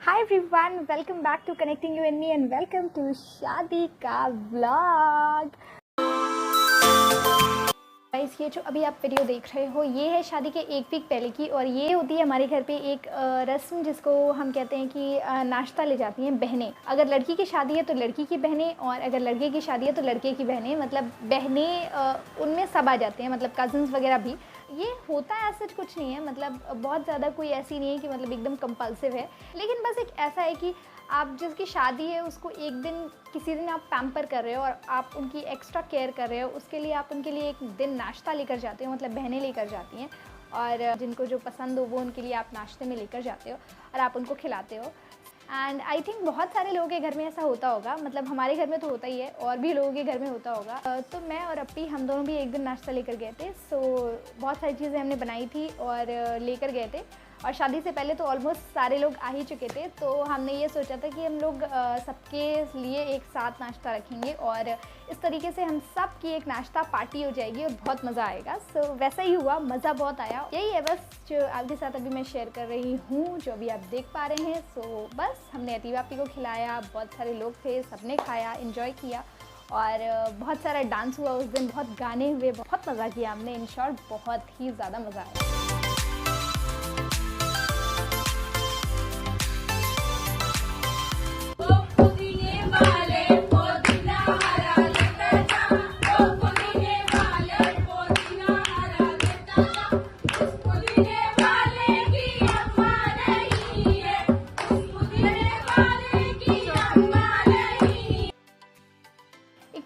Hi everyone, welcome back to connecting you and me and welcome to शादी का vlog. Guys, ये जो अभी आप वीडियो देख रहे हो ये है शादी के एक वीक पहले की, और ये होती है हमारे घर पे एक रस्म जिसको हम कहते हैं कि नाश्ता ले जाती हैं बहनें। अगर लड़की की शादी है तो लड़की की बहनें, और अगर लड़के की शादी है तो लड़के की बहनें। मतलब बहनें उनमें सब आ जाते हैं, मतलब कज़न्स वगैरह भी। ये होता है ऐसा कुछ नहीं है, मतलब बहुत ज़्यादा कोई ऐसी नहीं है कि मतलब एकदम कंपल्सिव है, लेकिन बस एक ऐसा है कि आप जिसकी शादी है उसको एक दिन किसी दिन आप पैम्पर कर रहे हो और आप उनकी एक्स्ट्रा केयर कर रहे हो, उसके लिए आप उनके लिए एक दिन नाश्ता लेकर जाते हो, मतलब बहनें लेकर जाती हैं, और जिनको जो पसंद हो वो उनके लिए आप नाश्ते में लेकर जाते हो और आप उनको खिलाते हो। एंड आई थिंक बहुत सारे लोगों के घर में ऐसा होता होगा, मतलब हमारे घर में तो होता ही है और भी लोगों के घर में होता होगा। तो मैं और अप्पी हम दोनों भी एक दिन नाश्ता लेकर गए थे। सो बहुत सारी चीज़ें हमने बनाई थी और लेकर गए थे, और शादी से पहले तो ऑलमोस्ट सारे लोग आ ही चुके थे, तो हमने ये सोचा था कि हम लोग सबके लिए एक साथ नाश्ता रखेंगे और इस तरीके से हम सब की एक नाश्ता पार्टी हो जाएगी और बहुत मज़ा आएगा। सो वैसा ही हुआ, मज़ा बहुत आया। यही है बस जो आपके साथ अभी मैं शेयर कर रही हूँ, जो अभी आप देख पा रहे हैं। सो बस हमने अतीब आपी को खिलाया, बहुत सारे लोग थे, सबने खाया, इन्जॉय किया, और बहुत सारा डांस हुआ उस दिन, बहुत गाने हुए, बहुत मज़ा किया हमने। इन शॉर्ट बहुत ही ज़्यादा मज़ा आया।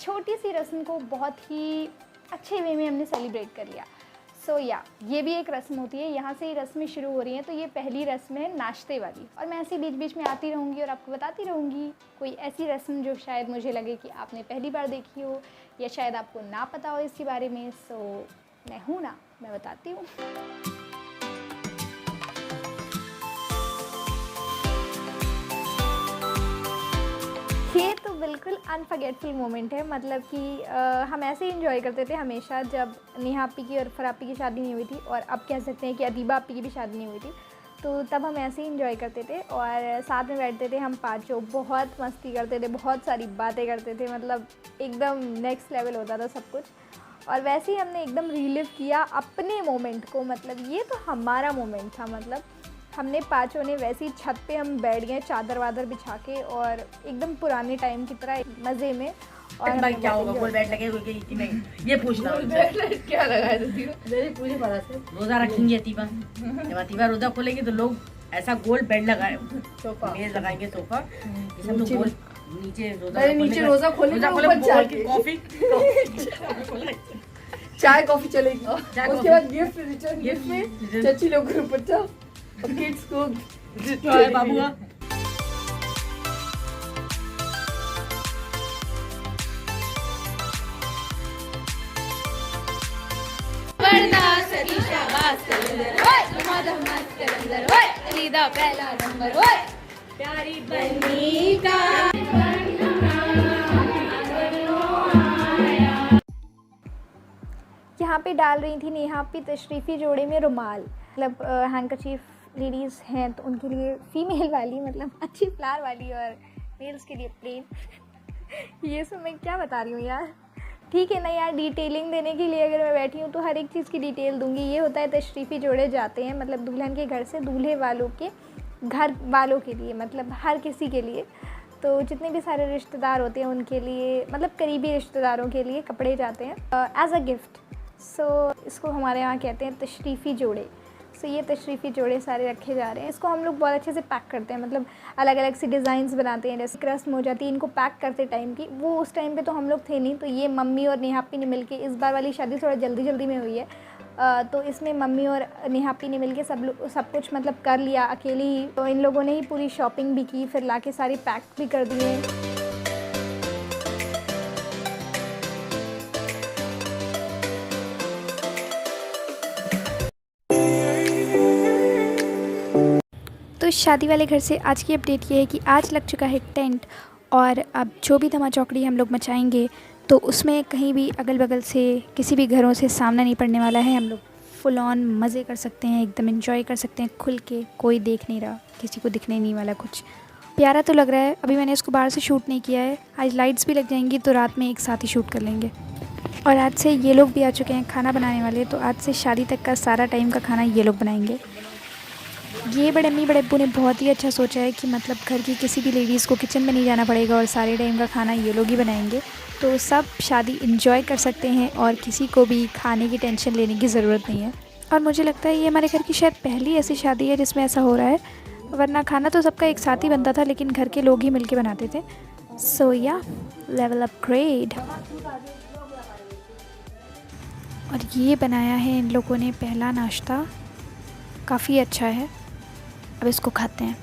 छोटी सी रस्म को बहुत ही अच्छे वे में हमने सेलिब्रेट कर लिया। सो ये भी एक रस्म होती है, यहाँ से ही रस्में शुरू हो रही हैं। तो ये पहली रस्म है नाश्ते वाली, और मैं ऐसे बीच बीच में आती रहूँगी और आपको बताती रहूँगी कोई ऐसी रस्म जो शायद मुझे लगे कि आपने पहली बार देखी हो या शायद आपको ना पता हो इसके बारे में। सो मैं हूँ ना, मैं बताती हूँ। ये तो बिल्कुल अनफॉरगेटफुल मोमेंट है, मतलब कि हम ऐसे ही इंजॉय करते थे हमेशा जब नेहा आपी की और फरापी की शादी नहीं हुई थी, और अब कह सकते हैं कि अदीबा आपी की भी शादी नहीं हुई थी। तो तब हम ऐसे ही इंजॉय करते थे और साथ में बैठते थे हम पाँचों, बहुत मस्ती करते थे, बहुत सारी बातें करते थे, मतलब एकदम नेक्स्ट लेवल होता था सब कुछ। और वैसे ही हमने एकदम रिलीव किया अपने मोमेंट को, मतलब ये तो हमारा मोमेंट था। मतलब हमने पाँचों ने वैसी छत पे हम बैठ गए चादर वादर बिछा के, और एकदम पुराने टाइम की तरह मज़े में। और भाई क्या होगा, गोल बैठ लगे कि नहीं, ये पूछना क्या लगा है मेरी पूरी बात से रोजा रखेंगे अतीबा। जब अतीबा रोजा खोलेंगे तो लोग ऐसा गोल बेड लगाए, मेज लगाएंगे, सोफा, सब लोग गोल नीचे रोजा खोलेंगे, कॉफी चाय कॉफी चलेगी। उसके बाद गिफ्ट रिटर्न गिफ्ट में चाची लोग को दुपट्टा और किड्स को बाबूआ। पहला नंबर प्यारी बनी का। यहाँ पे डाल रही थी नेहा आपी तशरीफ़ी जोड़े में रुमाल, मतलब हैंकरचीफ लेडीज़ हैं तो उनके लिए फ़ीमेल वाली, मतलब अच्छी फ्लावर वाली, और मेल्स के लिए प्लेन। ये सब मैं क्या बता रही हूँ यार, ठीक है ना यार। डिटेलिंग देने के लिए अगर मैं बैठी हूँ तो हर एक चीज़ की डिटेल दूंगी। ये होता है तशरीफ़ी जोड़े जाते हैं, मतलब दुल्हन के घर से दूल्हे वालों के घर वालों के लिए, मतलब हर किसी के लिए। तो जितने भी सारे रिश्तेदार होते हैं उनके लिए, मतलब करीबी रिश्तेदारों के लिए कपड़े जाते हैं एज अ गिफ्ट। सो इसको हमारे यहाँ कहते हैं तशरीफ़ी जोड़े। सो ये तशरीफ़ी जोड़े सारे रखे जा रहे हैं। इसको हम लोग बहुत अच्छे से पैक करते हैं, मतलब अलग अलग सी डिज़ाइंस बनाते हैं, जैसे रस्म हो जाती है इनको पैक करते टाइम की। वो उस टाइम पे तो हम लोग थे नहीं, तो ये मम्मी और नेहा आपी ने मिलके, इस बार वाली शादी थोड़ा जल्दी जल्दी में हुई है, तो इसमें मम्मी और नेहा आपी ने मिलके सब कुछ मतलब कर लिया अकेले ही। तो इन लोगों ने ही पूरी शॉपिंग भी की, फिर लाके सारी पैक भी कर दिए। तो शादी वाले घर से आज की अपडेट ये है कि आज लग चुका है टेंट, और अब जो भी धमा चौकड़ी हम लोग मचाएंगे तो उसमें कहीं भी अगल बगल से किसी भी घरों से सामना नहीं पड़ने वाला है। हम लोग फुल ऑन मज़े कर सकते हैं, एकदम एंजॉय कर सकते हैं खुल के, कोई देख नहीं रहा, किसी को दिखने नहीं वाला कुछ। प्यारा तो लग रहा है। अभी मैंने इसको बाहर से शूट नहीं किया है, आज लाइट्स भी लग जाएंगी तो रात में एक साथ ही शूट कर लेंगे। और आज से ये लोग भी आ चुके हैं खाना बनाने वाले, तो आज से शादी तक का सारा टाइम का खाना ये लोग बनाएंगे। ये बड़े अम्मी बड़े अब्बू ने बहुत ही अच्छा सोचा है कि मतलब घर की किसी भी लेडीज़ को किचन में नहीं जाना पड़ेगा और सारे टाइम का खाना ये लोग ही बनाएंगे, तो सब शादी एंजॉय कर सकते हैं और किसी को भी खाने की टेंशन लेने की ज़रूरत नहीं है। और मुझे लगता है ये हमारे घर की शायद पहली ऐसी शादी है जिसमें ऐसा हो रहा है, वरना खाना तो सबका एक साथ ही बनता था लेकिन घर के लोग ही मिलके बनाते थे। सो या लेवल अपग्रेड। और ये बनाया है इन लोगों ने पहला नाश्ता, काफ़ी अच्छा है। अब इसको खाते हैं।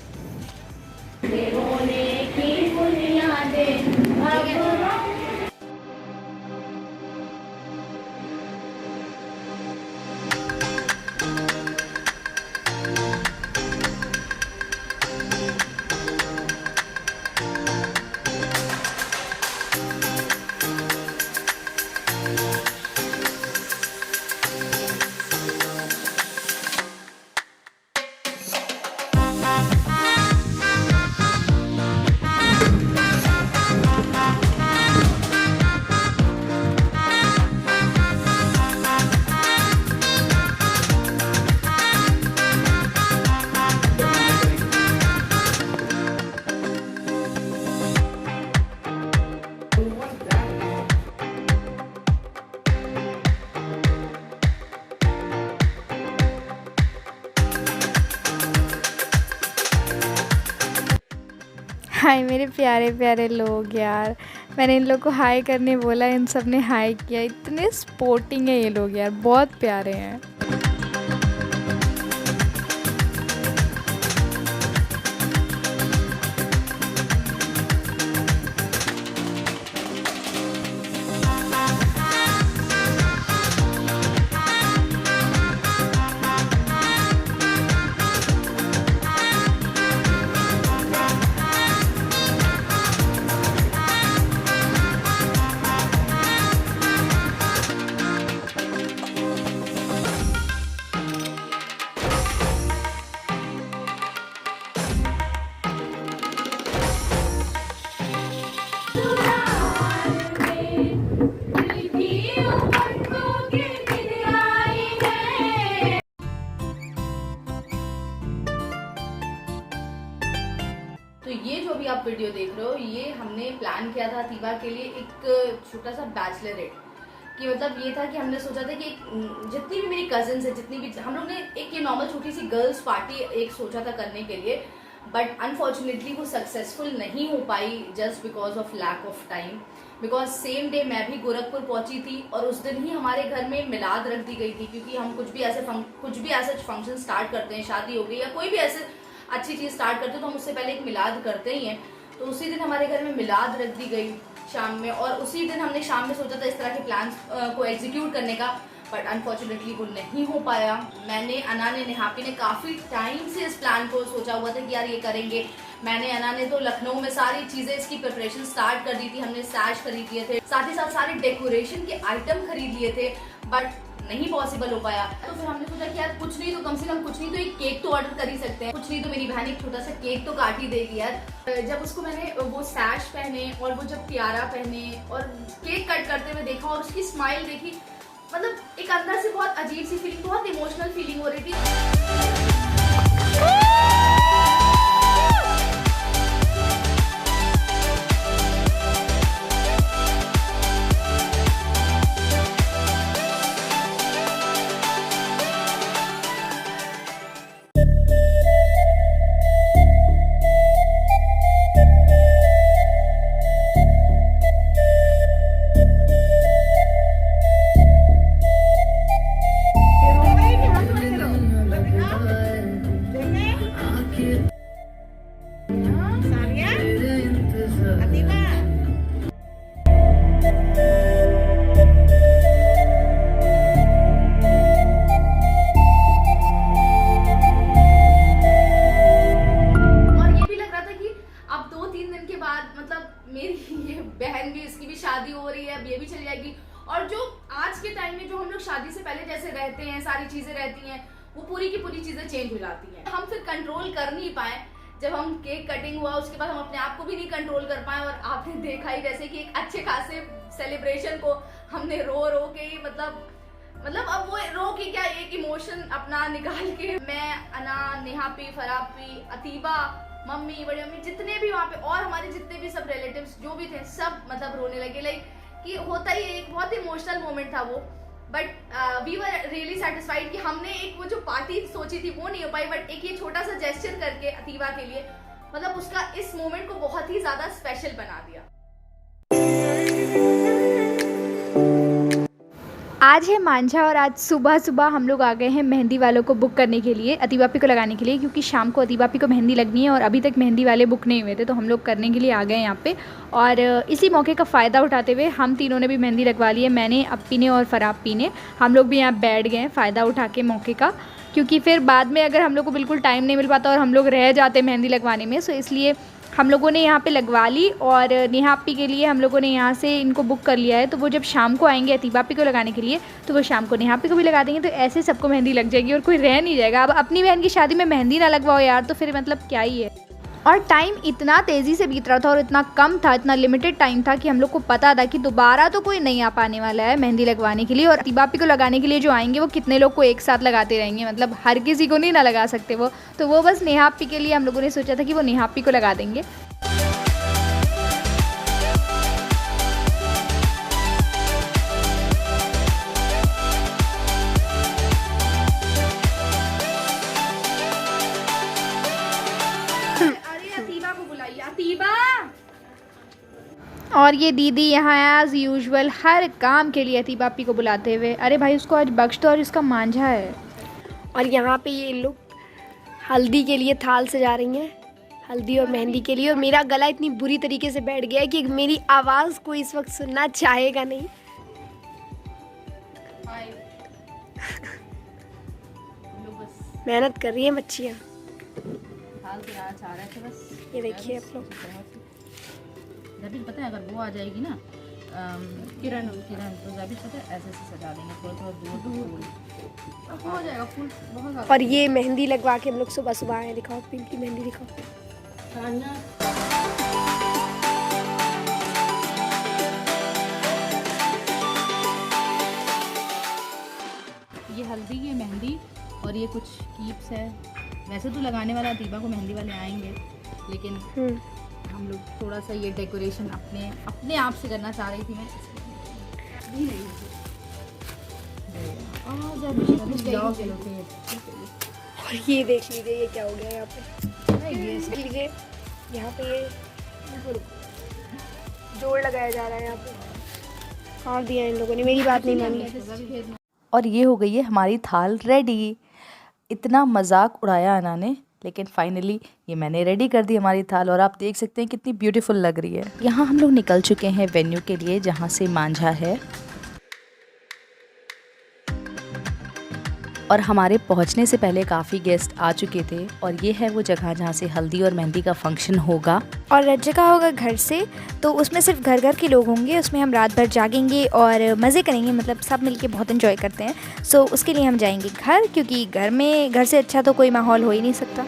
हाय मेरे प्यारे प्यारे लोग यार, मैंने इन लोग को हाय करने बोला, इन सब ने हाय किया। इतने स्पोर्टिंग है ये लोग यार, बहुत प्यारे हैं। ये जो भी आप वीडियो देख रहे हो, ये हमने प्लान किया था तीबा के लिए एक छोटा सा बैचलरेट कि मतलब ये था कि हमने सोचा था कि जितनी भी मेरी कजिन्स है, जितनी भी हम लोग ने एक ये नॉर्मल छोटी सी गर्ल्स पार्टी एक सोचा था करने के लिए, बट अनफॉर्चुनेटली वो सक्सेसफुल नहीं हो पाई just because of lack of time. Because same day मैं भी गोरखपुर पहुंची थी और उस दिन ही हमारे घर में मिलाद रख दी गई थी, क्योंकि हम कुछ भी ऐसे फंक्शन स्टार्ट करते हैं, शादी हो गई या कोई भी ऐसे अच्छी चीज़ स्टार्ट करते तो हम उससे पहले एक मिलाद करते ही हैं। तो उसी दिन हमारे घर में मिलाद रख दी गई शाम में, और उसी दिन हमने शाम में सोचा था इस तरह के प्लान्स को एग्जीक्यूट करने का, बट अनफॉर्चुनेटली वो नहीं हो पाया। मैंने, अना ने, नेहापी ने काफ़ी टाइम से इस प्लान को सोचा हुआ था कि यार ये करेंगे। मैंने, अना ने तो लखनऊ में सारी चीज़ें इसकी प्रिपरेशन स्टार्ट कर दी थी, हमने सैश खरीद लिए थे, साथ ही साथ सारे डेकोरेशन के आइटम खरीद लिए थे, बट नहीं पॉसिबल हो पाया। तो फिर हमने सोचा कि यार कुछ नहीं तो कम से कम कुछ नहीं तो एक केक तो ऑर्डर कर ही सकते हैं, कुछ नहीं तो मेरी बहन एक छोटा सा केक तो काट ही देगी यार। जब उसको मैंने वो सैश पहने और वो जब तियारा पहने और केक कट करते हुए देखा और उसकी स्माइल देखी, मतलब एक अंदर से बहुत अजीब सी फीलिंग, बहुत इमोशनल फीलिंग हो रही थी। और जो आज के टाइम में जो हम लोग शादी से पहले जैसे रहते हैं, सारी चीजें रहती हैं, वो पूरी की पूरी चीजें चेंज हो जाती हैं। हम फिर कंट्रोल कर नहीं पाए। जब हम केक कटिंग हुआ उसके बाद हम अपने आप को भी नहीं कंट्रोल कर पाए, और आपने देखा ही जैसे कि एक अच्छे खासे सेलिब्रेशन को हमने रो रो के मतलब अब वो रो के क्या, एक इमोशन अपना निकाल के मैं, अना, नेहा पी, फराब पी, अतीबा, मम्मी, बड़ी मम्मी, जितने भी वहाँ पे और हमारे जितने भी सब रिलेटिव्स जो भी थे, सब मतलब रोने लगे। लाइक कि होता ही एक बहुत इमोशनल मोमेंट था वो। But we were really satisfied कि हमने एक वो जो पार्टी सोची थी वो नहीं हो पाई, बट एक ये छोटा सा जेस्चर करके अतीबा के लिए मतलब उसका इस मोमेंट को बहुत ही ज्यादा स्पेशल बना दिया। आज है मांझा और आज सुबह सुबह हम लोग आ गए हैं मेहंदी वालों को बुक करने के लिए, अतीबापी को लगाने के लिए, क्योंकि शाम को अतीबापी को मेहंदी लगनी है और अभी तक मेहंदी वाले बुक नहीं हुए थे, तो हम लोग करने के लिए आ गए यहाँ पे। और इसी मौके का फ़ायदा उठाते हुए हम तीनों ने भी मेहंदी लगवा ली है। मैंने, अप्पी ने और फराबी ने। हम लोग भी यहाँ बैठ गए हैं फ़ायदा उठा के मौके का, क्योंकि फिर बाद में अगर हम लोग को बिल्कुल टाइम नहीं मिल पाता और हम लोग रह जाते मेहंदी लगवाने में, सो इसलिए हम लोगों ने यहाँ पे लगवा ली। और नेहा अप्पी के लिए हम लोगों ने यहाँ से इनको बुक कर लिया है, तो वो जब शाम को आएंगे अतीबा अप्पी को लगाने के लिए, तो वो शाम को नेहा अप्पी को भी लगा देंगे, तो ऐसे सबको मेहंदी लग जाएगी और कोई रह नहीं जाएगा। अब अपनी बहन की शादी में मेहंदी ना लगवाओ यार, तो फिर मतलब क्या ही है। और टाइम इतना तेज़ी से बीत रहा था और इतना कम था, इतना लिमिटेड टाइम था कि हम लोग को पता था कि दोबारा तो कोई नहीं आ पाने वाला है मेहंदी लगवाने के लिए। और अतीबा अप्पी को लगाने के लिए जो आएंगे वो कितने लोग को एक साथ लगाते रहेंगे, मतलब हर किसी को नहीं ना लगा सकते वो, तो वो बस नेहा अप्पी के लिए हम लोगों ने सोचा था कि वो नेहा अप्पी को लगा देंगे। और ये दीदी यहाँ एज यूजुअल हर काम के लिए अतीबा अप्पी को बुलाते हुए, अरे भाई उसको आज बख्श दो, और इसका मांझा है। और यहाँ पे ये लोग हल्दी के लिए थाल सजा रही हैं, हल्दी और मेहंदी के लिए। और मेरा गला इतनी बुरी तरीके से बैठ गया है कि मेरी आवाज़ कोई इस वक्त सुनना चाहेगा नहीं। मेहनत कर रही है बच्चियाँ। ये देखिए आप लोग, ज़ाबित पता है अगर वो आ जाएगी ना किरण तो ज़ाबित पता है ऐसे सजा देंगे, थोड़ा दूर हो जाएगा फूल बहुत ज़्यादा। और ये मेहंदी लगवा के हम लोग सुबह सुबह आए। दिखाओ पिंक की मेहंदी दिखाओ। ये हल्दी, ये मेहंदी और ये कुछ कीप्स है। वैसे तो लगाने वाला अतीबा को मेहंदी वाले आएंगे, लेकिन हम लोग थोड़ा सा ये डेकोरेशन अपने आप से करना चाह रही थी मैं। और ये देख लीजिए ये क्या हो गया यहाँ पे, ये देख लीजिए यहाँ पे ये जोड़ लगाया जा रहा है यहाँ पे। हाँ दिया इन लोगों ने, मेरी बात नहीं मानी। और ये हो गई है हमारी थाल रेडी। इतना मजाक उड़ाया अना ने, लेकिन फाइनली ये मैंने रेडी कर दी हमारी थाल, और आप देख सकते हैं कितनी ब्यूटीफुल लग रही है। यहाँ हम लोग निकल चुके हैं वेन्यू के लिए जहाँ से मांझा है, और हमारे पहुँचने से पहले काफ़ी गेस्ट आ चुके थे। और ये है वो जगह जहाँ से हल्दी और मेहंदी का फंक्शन होगा। और रेड जगह होगा घर से, तो उसमें सिर्फ घर घर के लोग होंगे, उसमें हम रात भर जागेंगे और मज़े करेंगे, मतलब सब मिलके बहुत एंजॉय करते हैं। सो उसके लिए हम जाएंगे घर, क्योंकि घर से अच्छा तो कोई माहौल हो ही नहीं सकता।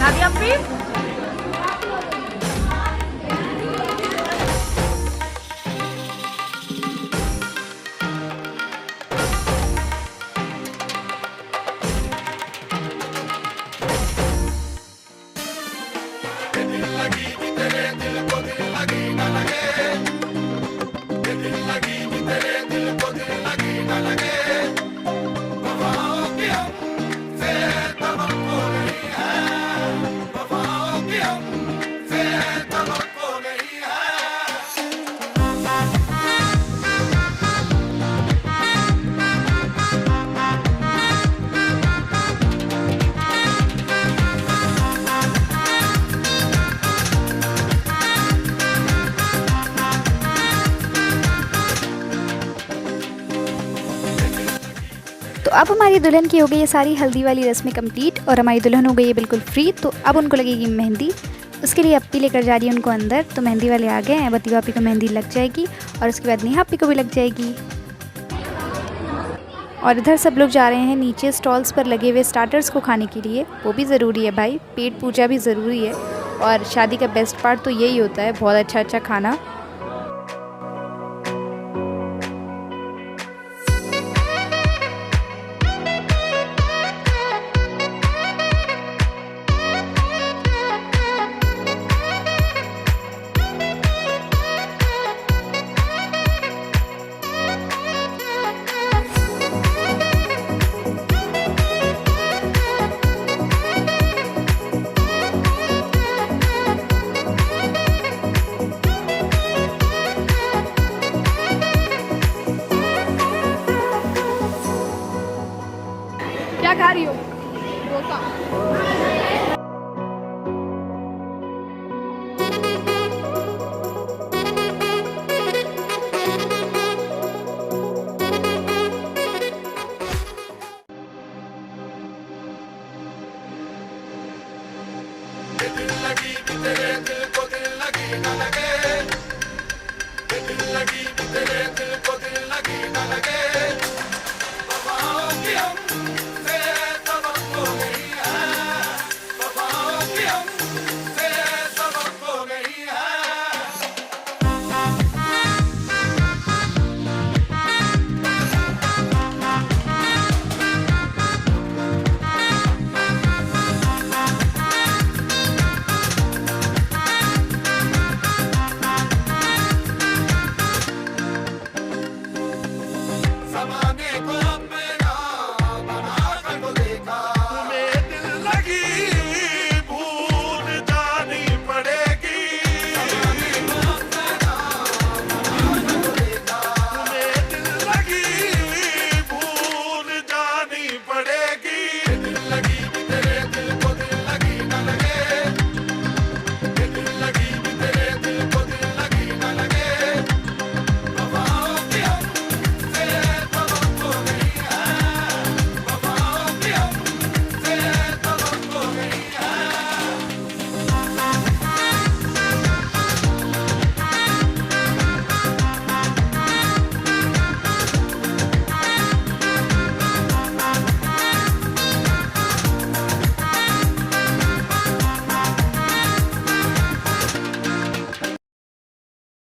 दिखा दिया आपने। तो अब हमारी दुल्हन की हो गई है सारी हल्दी वाली रस्में कंप्लीट और हमारी दुल्हन हो गई है बिल्कुल फ्री। तो अब उनको लगेगी मेहंदी। उसके लिए अप्पी लेकर जा रही है उनको अंदर। तो मेहंदी वाले आ गए हैं, बत्ती भाभी को मेहंदी लग जाएगी और उसके बाद नेहा अप्पी को भी लग जाएगी। और इधर सब लोग जा रहे हैं नीचे स्टॉल्स पर लगे हुए स्टार्टर्स को खाने के लिए। वो भी ज़रूरी है भाई, पेट पूजा भी ज़रूरी है। और शादी का बेस्ट पार्ट तो यही होता है, बहुत अच्छा अच्छा खाना। क्या खा रही हो? दिल लगी भी तेरे दिल को दिल लगी न लगे, दिल लगी भी तेरे दिल को दिल लगी न लगे।